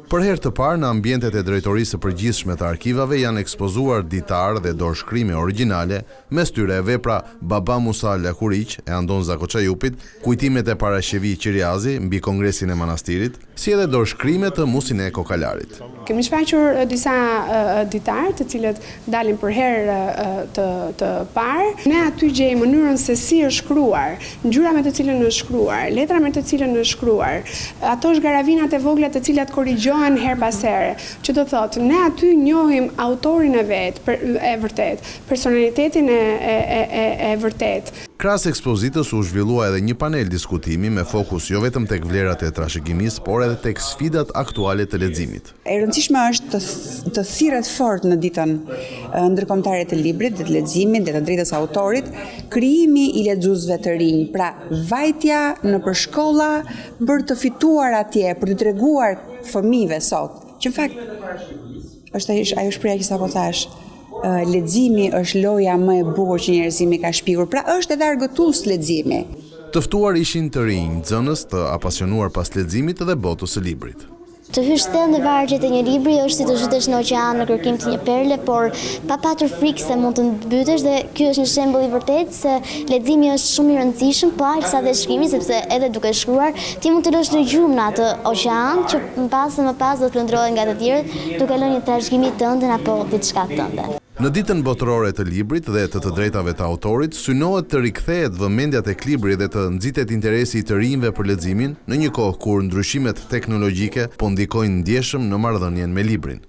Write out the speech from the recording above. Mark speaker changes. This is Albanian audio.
Speaker 1: Për herë të parë në ambientet e drejtorisë së përgjithshme të arkivave janë ekspozuar ditar dhe dorëshkrime origjinale, mes tyre vepra Baba Musa Lakuriq e Andon Zakoçajupit, kujtimet e Parashjevi Qiriazi mbi kongresin e manastirit, si edhe dorëshkrime të Musine Kokalarit.
Speaker 2: Kemi shfaqur disa ditar të cilët dalin për herë të parë. Ne aty gjejmë mënyrën se si është shkruar, ngjyra me të cilën është shkruar, letra me të cilën është shkruar, ato zgaravinat e vogla të cilat korrigjohen her pas here. Që do thotë, ne aty njohim autorin e vet, e vërtet, personalitetin e vërtet.
Speaker 1: Krahas ekspozitës u zhvillua edhe një panel diskutimi me fokus jo vetëm tek vlerat e trashëgimisë, por edhe tek sfidat aktuale të leximit.
Speaker 3: E rëndësishme është të thirret fort në ditën ndërkombëtare të librit, dhe të leximit, dhe të drejtës autorit, krijimi i lexuesve të rinj, pra vajtja nëpër shkolla për të fituar atje, për të treguar fëmijëve sot, që në fakt është ajo shpreha që sapo thash. Leximi është loja më e bukur që njerëzimi ka shpikur, pra është edhe argëtues leximi.
Speaker 1: Të ftuar ishin të rinj, nxënës të apasionuar pas leximit dhe botës së librit.
Speaker 4: Të hysh thellë në vargjet e një libri është si të zhytesh në oqean në kërkim të një perle, por pa patur frikë se mund të mbytesh, dhe ky është një shembull i vërtetë se leximi është shumë i rëndësishëm, pa sa dhe shkrimi, sepse edhe duke shkruar ti mund të lësh në gjumë në atë oqean që më pas do të plundrohet nga të tjerët, duke lënë një trashëgimi tënde apo diçka tënde.
Speaker 1: Në ditën botërore të librit dhe të drejtave të autorit, synohet të rikthehet vëmendja tek libri dhe të nxitet interesi i të rinjve për leximin, në një kohë kur ndryshimet teknologjike po ndikojnë ndjeshëm në marrëdhënien me librin.